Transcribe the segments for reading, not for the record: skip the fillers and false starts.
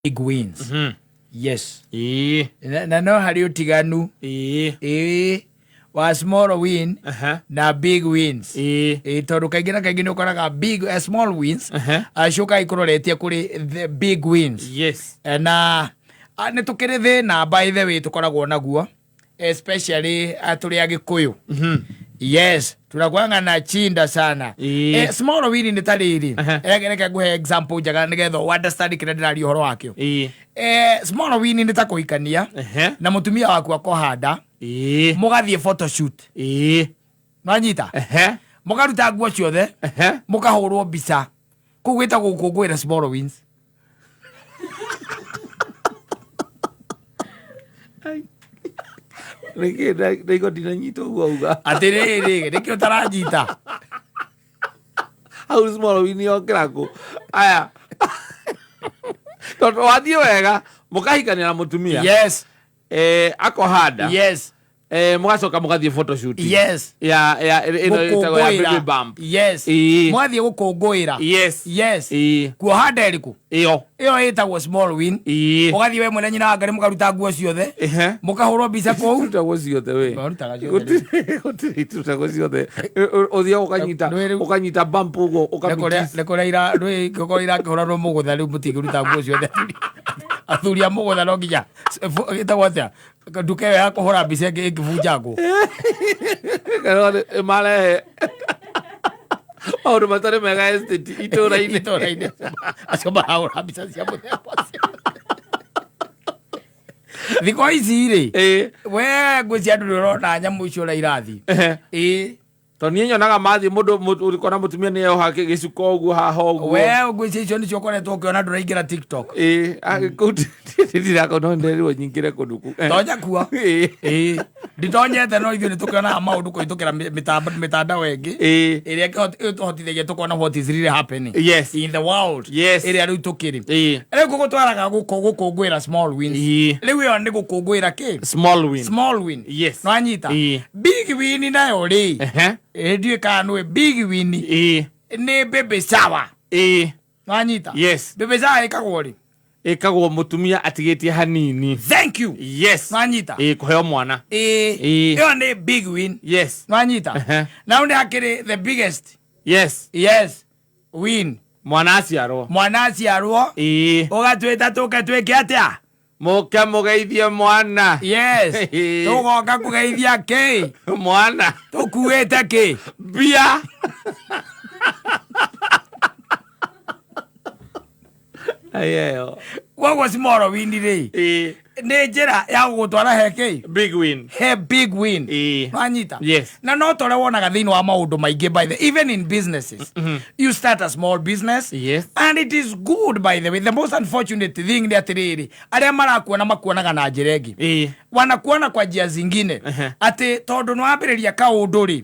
big wins. Yes. Na no hari utiganu. Wa small win na big wins. Tondu kaingĩ na kaingĩ nĩ ũkoraga big small wins acoka ikũroretie kũrĩ the big wins. Yes. Na nĩ tũkĩrĩ thĩna by the way tũkoragwo naguo, especially tũrĩ Agikuyu. Yes, tunakuanga na chinda sana. Small win nĩ ta rĩrĩ. Reke nguhe example njega nĩgetha understand kĩrĩa ndĩraria ũhoro wakĩo. Small win nĩ ta kũhikania na mũtumia waku akohanda mũgathiĩ photoshoot. Nwanyita mũkaruta nguo ciothe mũkahũrwo mbica. Kũu gwĩtagwo gũkũngũĩra small wins. Rĩgo ndinanyita ũguo uga atĩrĩrĩ nĩkĩ ũtaranyita hau small win yokĩra kũ aya tondũ wathiĩ wega mũkahikania na mũtumia. Yes. Akohanda. Yes. Mũgacoka mũgathiĩ photoshoot. Yes. Ya ĩtagwo ya baby bump. Yes. Mũgathiĩ gũkũngũĩra. Yes. Yes. Kuohanda ĩrĩkũ? Ĩyo ĩtagwo small win. Ũgathiĩ we mwene nyina ngari mũkaruta nguo ciothe mũkahũrwo mbica kũu. Ruta nguo ciothe we. Ruta nguo ciothe. Ũthiĩ ũkanyita bump ũguo ũkamĩkiss. Rekora ira kĩhũranwo mũgũtha rĩu mũtingĩruta nguo ciothe. Athuri a mũgũtha no nginya ĩtagwo atĩa nduka ĩyo ya kũhũra mbica ĩkĩbunjangwo. Marehe maũndũ matarĩ mega estate itũũra-inĩ acio marahũra mbica cia mũthemba ũcio. Thikũ ici rĩ we ngwĩcia andũ nĩũrona nyamũ icio ũrĩa irathiĩ. Tondũ niĩ nyonaga mathiĩ mũndũ ũrĩkona mũtumia nĩeoha gĩcuka ũguo haha ũguo. We ngwĩcia icio nĩcio ũkoretwo ũkĩona ndũraingĩra TikTok. Ndĩrako no nderirwo nyingĩre kũndũ kũu. Tonya kuo. Nditonyete no ithuĩ nĩtũkĩonaga maũndũ kũhĩtũkĩra mĩtandao ĩngĩ ĩrĩa ĩhotithagia tũkona what is really happening in the world ĩrĩa rĩu tũkĩrĩ. Rĩu gũgũtwaraga gũkũngũĩra small wins. Rĩu ĩyo nĩ gũkũngũĩra kĩ? Small win. Yes. Nwanyita. Big win nayo rĩ ndiũĩ kana nĩwe big win nĩ baby shower. Nwanyita. Yes. Baby shower ĩkagwo rĩ? Ĩkagwo mũtumia atigĩtie hanini. Thank you. Yes. Nwanyita. Kũheo mwana. Ĩyo nĩ big win. Yes. Nwanyita. Now nĩ hakĩrĩ the biggest. Yes. Yes. Win. Mwana aciarwo. Ũgatwĩta tũke twĩke atĩa? Mũke mũgeithie mwana. Yes. Tũgoka kũgeithia kĩ? Mwana. Tũkuĩte kĩ? Mbia. Ayeyo. Koguo small win rĩ nĩ njĩra ya gũgũtwara he kĩ? Big win. He big win. Wanyita. Yes. Na no tũrĩa wonaga thĩinĩ wa maũndũ maingĩ by the even in businesses. You start a small business. Yes. And it is good by the way. The most unfortunate thing nĩ atĩrĩrĩ arĩa marakuona makuonaga na njĩra ĩngĩ. Wanakuona kwa njia zingine atĩ tondũ nĩwambĩrĩria kaũndũ rĩ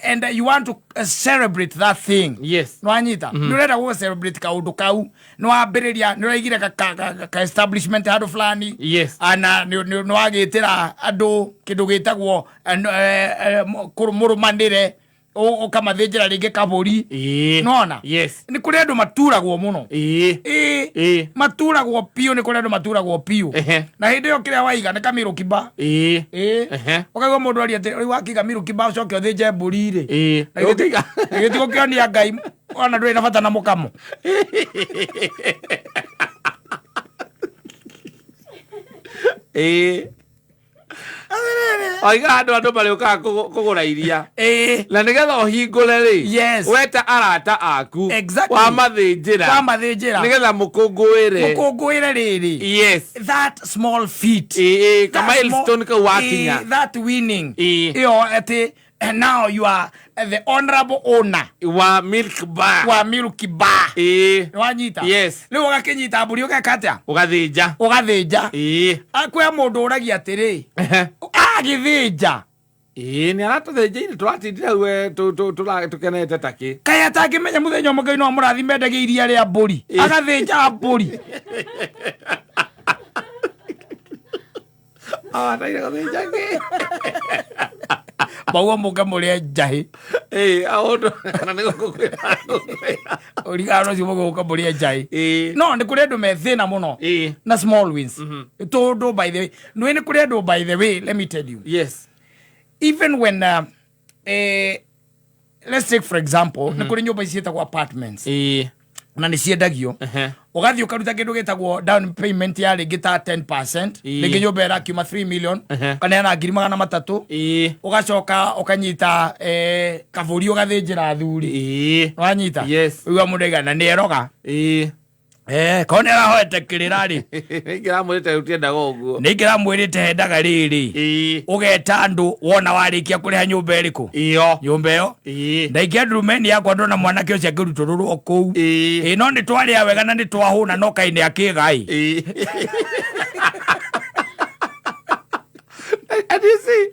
and you want to celebrate that thing. Yes. Nwanyita. Nĩũrenda gũ celebrate kaũndũ kau nĩwambĩrĩria nĩũraigire ka establishment handũ fulani. Yes. Ana nĩwagĩtĩra andũ kĩndũ gĩtagwo mũrũmanĩre ũkamathĩnjĩra rĩngĩ kabũri. Nona. Yes. Nĩ kũrĩ andũ maturagwo mũno. Maturagwo piũ, nĩ kũrĩ andũ maturagwo piũ. Na hĩndĩ ĩyo kĩrĩa waiga nĩ kamĩrũ kiba. Ũkaigua mũndũ aria atĩ rĩu wakiga mĩrũ kiba ũcoke ũthĩnje mbũri rĩ. Gĩtigo kĩonia Ngai ona ndũrĩ na bata na mũkamo. Oiga andũ marĩũkaga kũgũra iria na nĩgetha ũhingũre rĩ weta arata aku wamathĩnjĩra nĩgetha mũkũngũĩre rĩrĩ. Yes. That small feat. Ka milestone kau wakinya. That winning. Ĩyo atĩ and now you are the honorable owner wa milk bar. Wanyita. Yes. Rĩu ũgakĩnyita mbũri ũgeka atĩa? Ũgathĩnja. Kwĩ mũndũ ũragia atĩrĩ agĩthĩnja. Nĩ aratũthĩnjĩire tũratindire hau tũkenete takĩ. Kaĩ atangĩmenya mũthenya ũmwe Ngai no amũrathime endagie iria rĩa mbũri agathĩnja mbũri. Baua muka mulia jahi. Aondo na nigukwira. Origano si muka mulia jahi. No, ni kuredo me thina muno. Na small wins. Todo by the way. No ni kuredo by the way, let me tell you. Yes. Even when let's take for example, ni kuri nyumba isieta kwa apartments. Na niciendagio ugathi ukaruta kindu gitagwo down payment ya gita 10% ningi nyumba era kiuma 3 million kana na ngiri 300 ugacoka ukanyita kavuri ugathinjira thuri wanyita uwa mudega na nieroga kone rahoete kirira ningira mwirite utienda goguo ningira mwirite hendaga riri ugeta andu wona warikia kuriha nyumba eriku iyo nyumba iyo ndaikia ndurumeni yakwa ndona mwanake ucio akirutururu okou no ni twaria wega na ni twahuna no kaine akigai and you see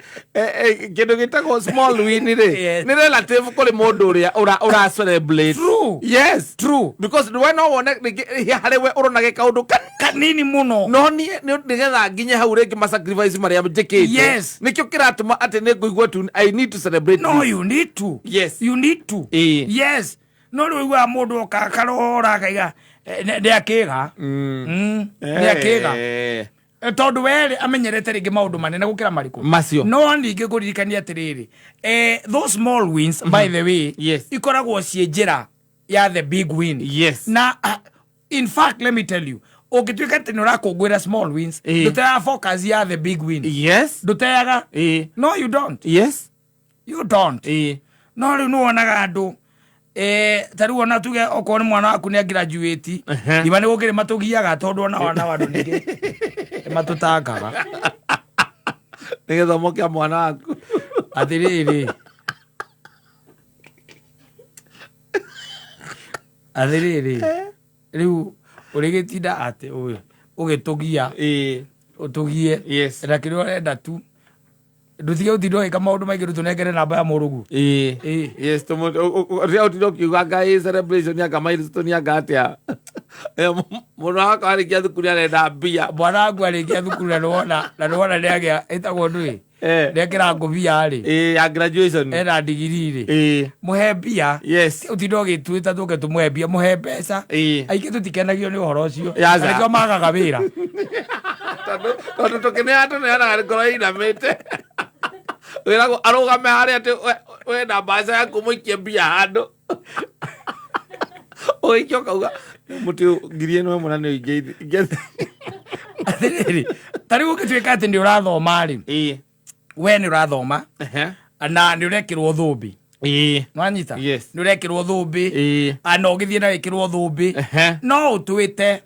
kindu gitagwo small win ni relative kuri mundu uria ura celebrate. True. Yes, true, because when no one hari we urona kaundu kanini muno no ni nigetha nginya hau ringi ma sacrifice maria njikite. Yes, nikio kiratuma ati ni nguigua tu I need to celebrate. No, you need to. Yes, you need to. Yes, no ruigua mundu okakarora kaiga ndi akiga ndi akiga tondu wele amenyerete ringi maundu manene gukira mariku macio no ningi kuririkania atiriri those small wins by the way ikoragwo cie njira ya the big win. Yes, na in fact let me tell you ukitwika ati nurakungwira small wins dutaya focus ya the big win. Yes, dutayaga no you don't. Yes, you don't. No riu nuonaga andu tariu ona tuge okoni mwana waku ni graduate iba ni gukire matugiaga tondu ona wana wandu ningi matutakaga ni githomo kia mwana waku athiriri riu urigitinda ati ugitugia utugie na kiri urenda tu ndutige utindo ika maundu maingi rutunengere namba ya murugu yes to ria utindo kiuga ngai celebration ya milestone ya gatia muno akarikia thukuru arenda mbia bwana wangu arikia thukuru na nona niagia itagwo ndui nekira ngubia ri ya graduation era digiri ri muhe mbia utindo gituita tuke tumuhe mbia muhe mbeca aiki tutikenagio ni uhoro ucio arikio magaga wira tondu tukineatå nä anaga rä korwo inamä wä ragwo arå harä atä wenda mbaca yaku må ikie mbia handå å ikia å kauga må tä ngiri ä no ĩmwe na nä athiriri tarä u å gä tuä ka atä nä å rathoma rä we nä å rathoma na nä å rekä rwo thå mbä nwanyita nä å rekä rwo thå mbä na å gä thiä na wä kä rwo thå mbä no å twä te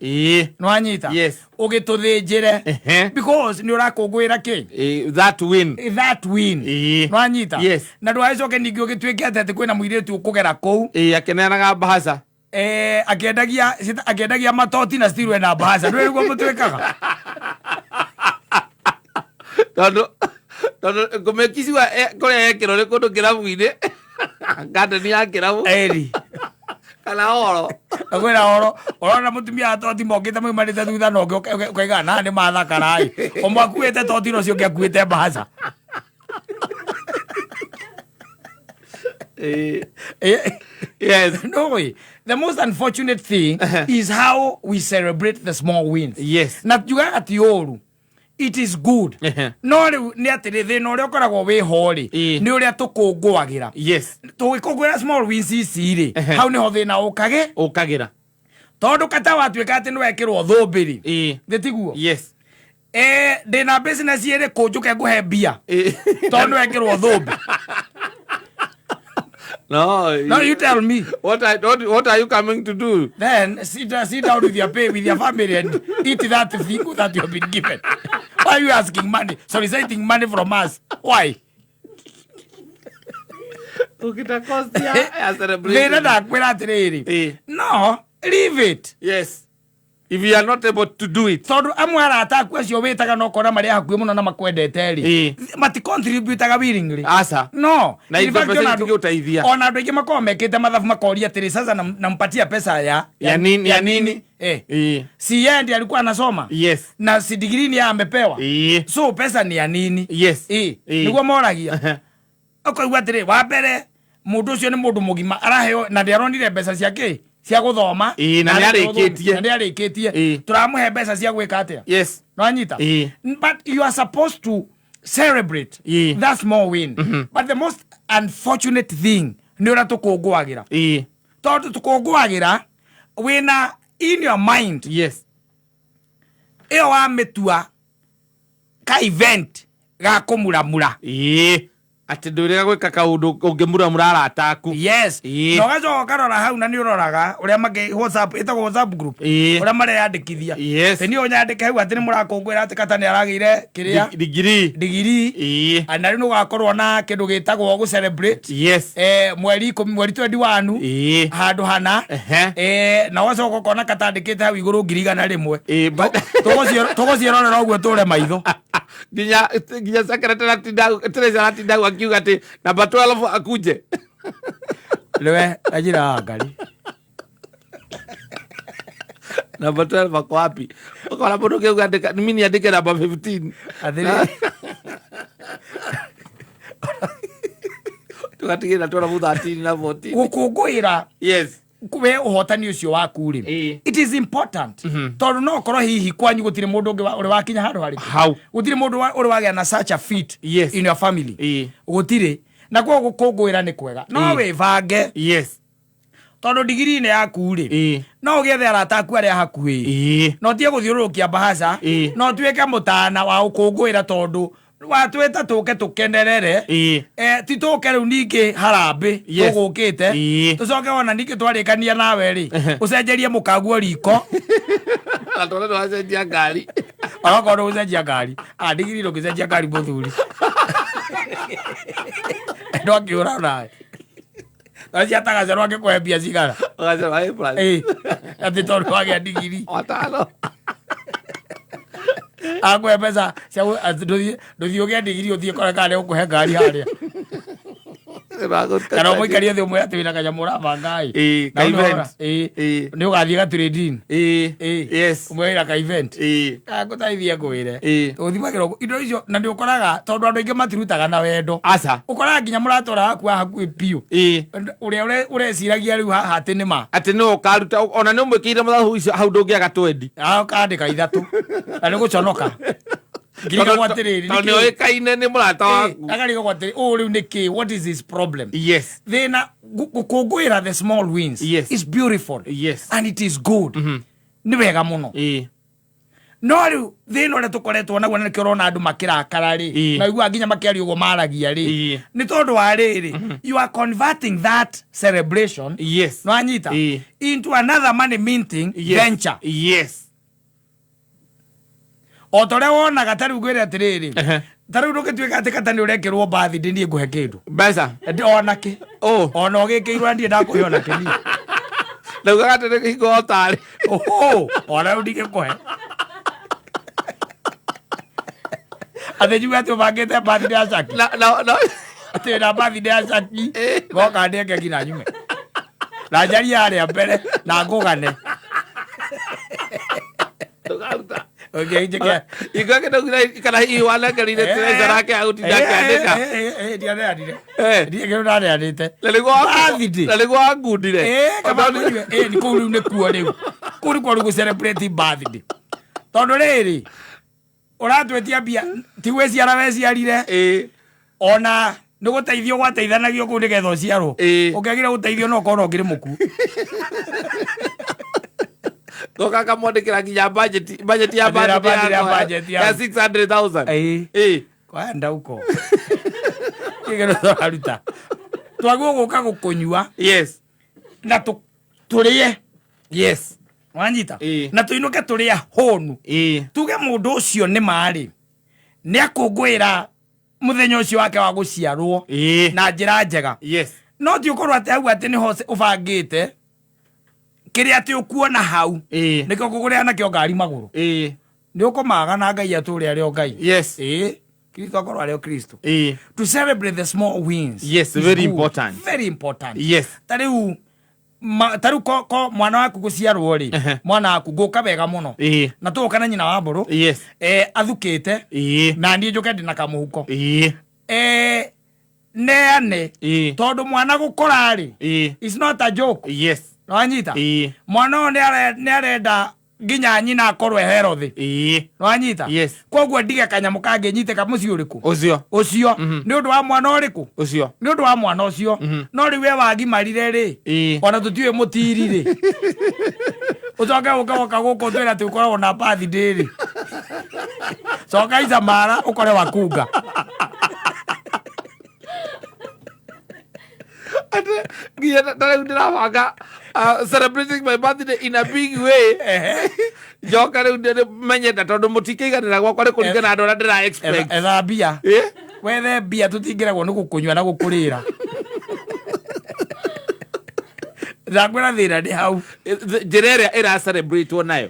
nwanyita å gä tå thä njä re because nä å rakå ngwä ra kä that win nwanyita na ndå agä coke ningä å gä tuä ke atä kwä na må irä tu å kå gera kå u akeneanaga mbahaca akĩendagia matoti na still wena mbahaca ndå rä guo må tuä kaga tondå ngå mä kiciwa kå rä a ekä rwo nä kå ndå kä rabu-inä ngandeni ya kä rabu kana horo akwä ra horo orona må tumia atoti mokä te maimanä te thutha na å kaiga na nä mathakarai o mwakuä te toti no cio ngä akuä te mbahaca yes no way. The most unfortunate thing is how we celebrate the small wins. Yes, na tugaga ti oru, it is good no riu ni atiri thina uria ukoragwo wi hori ni uria tukungwagira tugikungwira small wins ici ri hau niho thina ukagira tondu kata watuika ati ni wekirwo thumbiri nditiguo ndina business iri kunjuke nguhe mbia tondu wekirwo thumbi. No, you tell me. What are you coming to do? Then sit down with your family and eat that thing that you have been given. Why are you asking money? Soliciting money from us? Why? No, leave it. Yes. If you are not able to do it. Tondu amwe arata acio witaga no kora mari hakuhi muno na makwendete ri mati contribute aga willingly asa no na hivyo pesa ingĩgũteithia ona andu aingi makomekete mathabu makoria atiri sasa nampatia pesa ya nini si yeye ndiye alikuwa anasoma na si degree ni amepewa so pesa ni ya nini niguo moragia ukaigua atiri wa mbere mundu ucio ni mundu mugima araheo na ndiaronire mbeca ciake cia guthoma na niarikitie turamuhe mbeca cia gwika atia yes no anyita but you are supposed to celebrate that small win but the most unfortunate thing ni ura tukungwagira tondu tukungwagira wina in your mind yes iyo wa mitua ka event ga kumuramura ati ndurega gwika kaundu ungimuramura arataku yes no gacoka karora hau na ni uroraga uria mage WhatsApp itago WhatsApp group uria mareyandikithia yes ni unyandike hau ati ni murakungwira ati kata ni aragire kiria degree ana rino gakorwo na kindu gitagwo gu celebrate yes mweri 21 handu hana na wacoka kona katandikite hau iguru ngirigana rimwe tugociororera uguo ture maitho ginya secretary treasurer tindagu akiuga ati namba 12 akuje lewe ajira ngari namba 12 ako wapi ukora mundu kiuga andika mimi ni andike namba 15 athiri tugatigina twara mu 13 na 14 gukungwira yes kuwe uhotani ucio waku ri it is important tondu no korwo hihi kwanyu gutire mundu ungi uri wakinya handu hari gutire mundu uri wagia na such a fit in your family gutire na kwa gukungwira ni kwega no wivange yes tondu digiri ne yaku ri no ugethe arata aku aria hakuhi no tie guthiurukia bahasha no tuike mutana wa gukungwira tondu watweta tuke tukenerere ti tuke riu ningi harambe tugukite tucoke wona ningi twarikania nawe ri ucenjerie mukaguo riko atore ndo acenjia ngari agakorwo ucenjia ngari ndigiri ndo kicenjia ngari muthuri ndo akiura nawe aciataga cerwa ngikuhembia cigara ati tondu wagia ndigiri watano agwe pesa nduthi ugia ndigiri uthie kora kale ukuhe ngari haria kana muikarie thio mwe ati wina kanyamu urabangai ni ugathie ga trading yes umwira ka event ngutaithie ngwire uthimagiro indo icio na ndi ukoraga tondu andu ingi matirutaga na wendo asa ukoraga nginya muratora haku piu uria ureciragia riu ati nima ati no karuta ona ni umwikire muthahu icio hau ndungiaga 20 ukandika ithatu na ni guconoka ngiriga gwatiriri ni oikaine ni murata waku agariga gwatiriri riu niki what is his problem yes then gukungwira the small wins is beautiful and it is good ni wega muno no riu thino re tukoretwo naguo na kirona andu makirakara ri na igua nginya makiari ugo maragia ri ni tondu wa riri you are converting that celebration no anyita into another money minting venture o tore wona gatari ugwire atiriri tari ndukituika ati katani urekirwo birthday ndie nguhe kindu mbeca ona ki ona ugikirwo ndie ndakuhe ona ki na ugatene kigo otari ona ndike kuhe ate juga tu bagete birthday asaki no ate na birthday asaki goka ndeke kina nyume na jari aria mbere na ngugane tugaruta okay jeke igake ndo kana hii wala kalile tena rake auti ndake andika ndiane adire ndiye kero ndane adite lelegwa ngudire kama ni kuru ne kuo riu kuri kwa rugo celebrate birthday tondu riri uratwetia bia ti weci ara weci arire ona niguteithio gwateithanagio ku nigetho ciaro ukiagira guteithio no kono ngiri muku goka kamondekera nginya budget ya ya 600,000 kwenda uko kigero twaruta twaguo guka gukunyua na turie wanyita na tuinuke turia honu tuge mundu ucio ni mari ni akungwira muthenya ucio wake wa guciarwo na njira njega no ti ukorwo ati hau ati ni ho ubangite kiri ati ukuona hau niko kuguria na kio ngari maguru ni ukomaga na ngai aturi ario ngai Kristo akorwo ario Kristo to celebrate the small wins very important tariu taru ko mwana waku guciarwo ri mwana waku nguka wega muno na tuka na nyina wa mburu athukite na ndie njuke ndina kamuhuko neane tondu mwana gukora ri it's not a joke. Yes. No anyita mwana ne arenda nginya nyina akorwe herothi. No anyita yes. Koguo ndige kanyamu kange nyiteka muci uriku ucio ni undu wa mwana uriku ucio ni undu wa mwana ucio no riwe wagimarire ri ona tutiwe mutiri ri ucoke ukawoka guku twira tukoragwo na birthday ri coka ica mara ukore wakunga ndĩrabanga celebrating my birthday in a big way. Njoka rĩu menyenda tondũ mũtikĩiganĩra gwakwa nĩ kũringana andũ arĩa ndĩra expect. Etha mbia wethe mbia tũtingĩragwo nĩ gũkũnyua na gũkũrĩra. Ndakwĩra thĩna nĩ hau. Njĩra ĩrĩa ĩra-celebrate nayo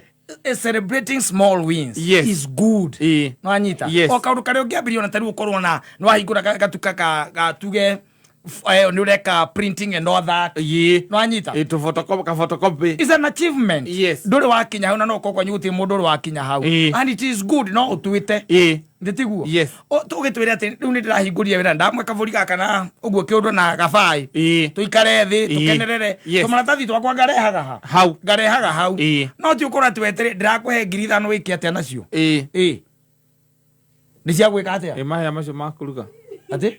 celebrating small wins is good. No anyita o kaundu kare ũngĩambĩrĩria ona tari ũkorwo na no ahingũra gatuka ka tuge ni ureka printing and all that. No anyita to photocopy is an achievement. Ndũrĩ wakinya hau na no kokwa nyuti mũndũ ũrĩ wakinya hau and it is good no ũtuĩte ndĩtiguo tũgĩtwĩre atĩ rĩu nĩ ndĩrahingũria wĩra ndamwe kabũri gaka na ũguo kĩũndũ na gabai tũikare thĩ tũkenerere tũmaratathi twakwa ngarehaga hau no ti ũkorwo atĩ wetere ndĩrakũhe 5,000 wĩke atĩa nacio nĩ cia gwĩka atĩa mahia macio makũruga atĩ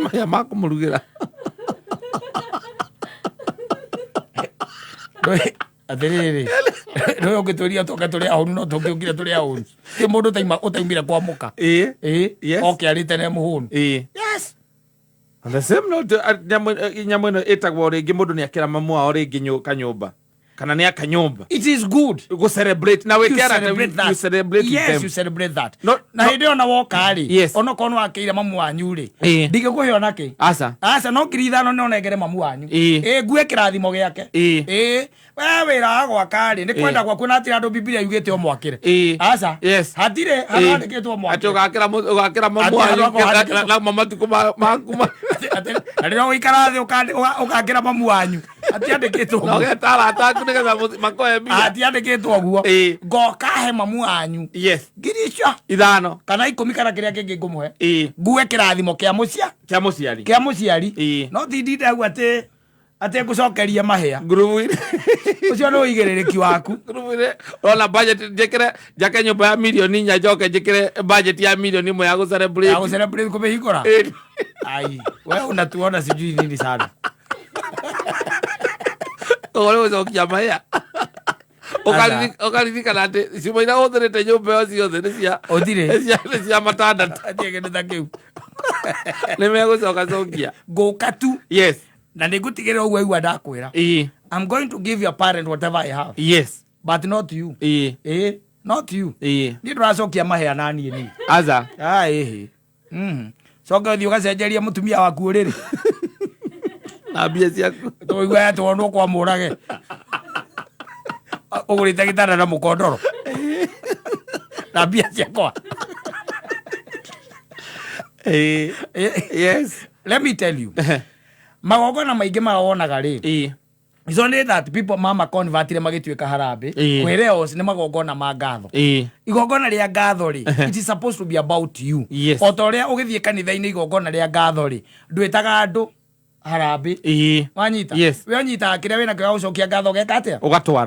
mahia makũmũrugĩra atĩrĩrĩ no ũngĩtũria toka tũrĩ ahũnu no tũngĩũkire tũrĩ ahũnu ti mũndũ ũtaimire kwa mũka oke arĩte ne mũhũnu. Yes. On the same note nyamũ ĩno ĩtagwo rĩngĩ mũndũ nĩ akĩra mamu wao rĩngĩ kanyũmba kana nĩ akanyũmba. It is good go celebrate na wĩkĩra you celebrate them. You celebrate that na hĩndĩ ona woka rĩ ona kono akĩira mamu wanyu rĩ ndingĩkũhe ona kĩ aca no 5,000 no nengere mamu wanyu ngue kĩrathimo gĩake we wĩra gwaka rĩ nĩ kwenda gwaku na atĩra andũ Biblia yugĩte o mwakĩre aca hatirĩ handĩkĩtwo mwakĩre ũgakĩra mamu wanyu na matukũ maku rĩrĩa ũgĩikara thĩ ũgakĩra mamu wanyu atiandĩkĩtwo no getara ataku nĩgetha makoe mbia atiandĩkĩtwo guo ngoka he mamu wanyu 5,000 kana 10 kana kĩrĩa kĩngĩ ngũmũhe ngue kĩrathimo kĩa mũciari no ti ndinde hau atĩ ngũcokeria mahĩa ũcio nĩ ũigĩrĩrĩki waku ona budget njĩkĩre njake nyũmba ya milioni 4 njoke njĩkĩre budget ya milioni 1 ya gũcelebrate kũmĩhingũra ai we unatuona sijui nini sana ore ucokia mahĩa ũkaririkana atĩ cimo iria ũthĩrĩte nyũmba ĩyo ciothe nĩ cia matandatũ atiĩgĩnĩta kĩu nĩ megũcoka cokia ngũka tu na nĩ ngũtigĩrĩra ũguo aigua ndakwĩra I'm going to give your parent whatever I have but not you not you niĩ ndũracokia mahĩa na niĩ ni aza coka ũthiĩ ũgacenjeria mũtumia waku ũrĩrĩ na mbia ciaku tũigua twonwo kwa mũrage ũgũrĩte gĩtanda na mũkondoro na mbia ciakwa. Let me tell you magongona maingĩ mawonaga rĩ it's only that people mama convertire magĩtuĩka harambĩ kwĩreos nĩ magongona ma ngatho igongona rĩa ngatho rĩ it is supposed to be about you o ta ũrĩa ũgĩthiĩ kanitha-inĩ igongona rĩa ngatho rĩ ndwĩtaga andũ harambĩ wanyita we ũnyitaga kĩrĩa wĩna kĩo gũcokia ngatho geka atĩa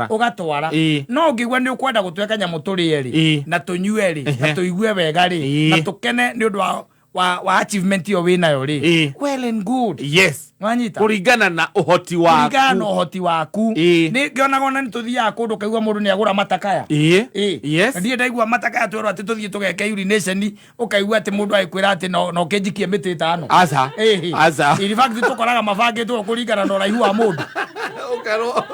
ũgatwara no ũngĩigua nĩ ũkwenda gũtweka nyamũ tũrĩe rĩ na tũnyue rĩ na tũigue wega rĩ na tũkene nĩ ũndũ wa achievement iyo wĩnayo rĩ well and good wanyita kũringana na ũhoti waku nĩ ngĩonaga ona nĩ tũthiaga kũndũ kaigua mũndũ nĩ agũra matakaya ndiĩ ndaigua matakaya twĩrwo atĩ tũthiĩ tũgeke urination ũkaigua atĩ mũndũ agĩkwĩra atĩ no kĩnjikie mĩtĩ 5 in fact tũkoraga mabangĩtwo kũringana na ũraihu wa mũndũ ũkerwo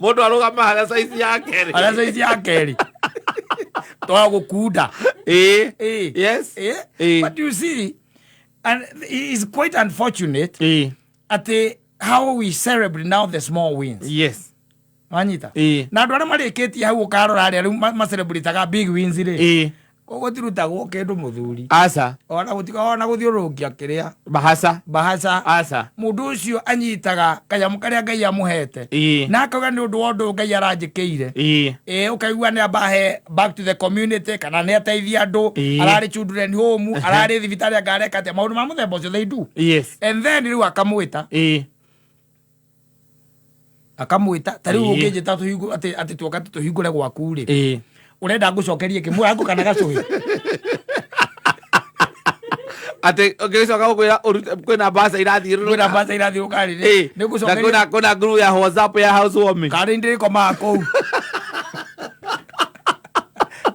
mũndũ arũgama harĩa saizi ya kerĩ twa gũkunda yes but you see and it is quite unfortunate at how we celebrate now the small wins wanyita na andũ arĩa marĩkĩtie hau ũkarora arĩa rĩu macelebrataga big wins rĩ kogo tirutagwo kindu muthuri asa ona guthiurukia kiria bahasa asa mundu ucio anyitaga kanyamu karia Ngai amuhete na akauga ni undu wa undu Ngai aranjikiire ukaigua ni abahe back to the community kana ni ateithia andu arari children home arari thibitari angareka atia maundu ma muthemba ucio they do and then riu akamwita tariu ukijita tuhingu ati tuoka tuhingure gwaku ri urenda ngucokerie kimwe angu kana gacuhi ate ngicoka gukwira kwina basa irathiuruka ri nigucokeria kuna group ya WhatsApp ya housewarming kari ndiriko mako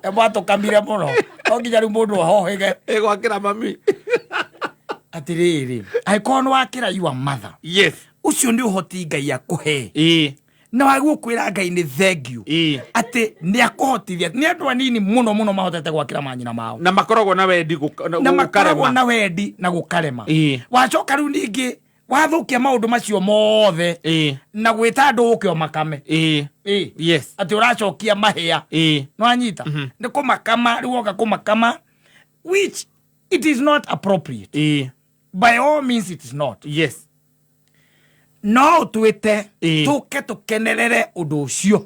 ebato kamire muno onginya riu mundu ahohege gwakira mami atiriri aikono wakira your mother ucio ndi uhoti Ngai akuhe na waguo kwira Ngai ni thank you ati ni akuhotithia ni andu anini muno mahotete gwakira manyina mao na makoragwo na wendi na gukarema wacoka riu ningi wathukia maundu macio mothe na gwita andu ukio makame ati uracokia mahia no anyita ni kumakama riu oka kumakama which it is not appropriate by all means it is not no twite tuke tukenerere undu ucio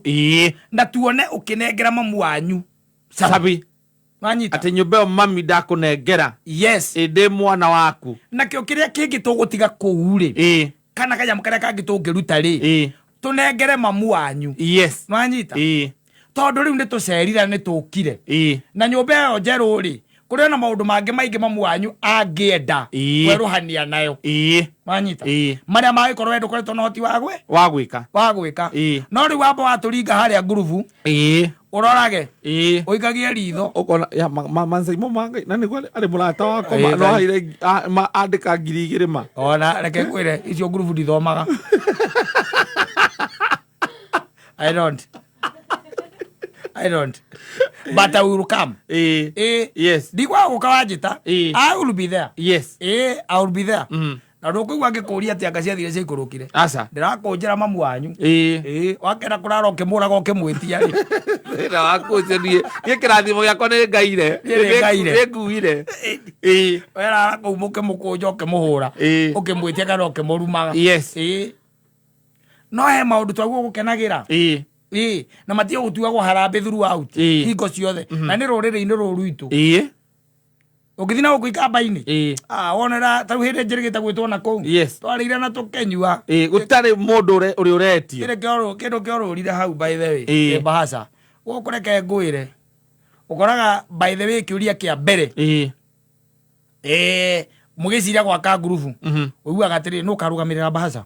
na tuone ukinengera mamu wanyu sabi wanyita ati nyumba mami ndakunengera indi mwana waku na kio kiria kingi tugutiga kuuri kana kanyamu karia kangi tungiruta ri tunengere mamu wanyu wanyita tondu riu ni tucerira ni tukire na nyumba yo njeru ri kuria na maundu mangi maingi mamu wanyu angienda weruhania nayo wanyita maria magikorwo wendu koretwo na hoti wa gwika no riu wamba waturinga haria ngurubu urorage uikagie ritho ukona ya manzaimo mangai na niguo ari murata wako no haire andika 2,000 ma ona reke kwire icio ngurubu ndithomaga I don't. But I will come. Yes. Digwa ukawajita. I will be there. Yes. I will be there. Na ndukuigua ngikuria ati anga cia thire cia ikurukire. Asa. Ndirakunjira mamu wanyu. Wakera kurara ukimuraga ukimwitia ri. Ndira wakunjenie. Ni kirathimo giakwa ni ngaire. Ni nguire. Wera kuumuke mukunjo ukimuhura. Ukimwitia kana ukimurumaga. Yes. No he maundu twaguo gukenagira. Na matio gutuagwo harambe throughout hingo ciothe na ni ruriri-ini ruru itu ukithina gukuikamba-ini wonera tau hindi njirigite gwitwo na kuu twarire na tukenyua gutari mundu uri uretio kindu kiorurire hau by the way bahasa gukureke ngwire ukoraga by the way kiuria kia mbere mugiciria gwaka ngurubu uiguaga atiri nu karugamirira bahasa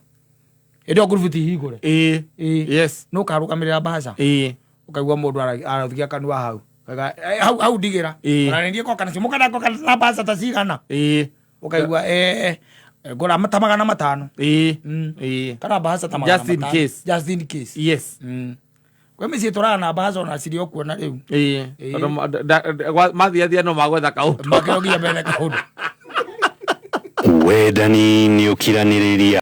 edo ngurubu ti hingure yes no karugamirira bahasa ukaigua mundu arathikia kanua hau ndigira na ndie ko kana simuka ko kana bahasa tacigana ukaigua ngora mata 500 kana bahasa ta just in case yes kwa mimi turana na bahasa na sirio kuona riu mathia no magwetha kaundu makirogia mbele kaundu wendani ni ukiraniriria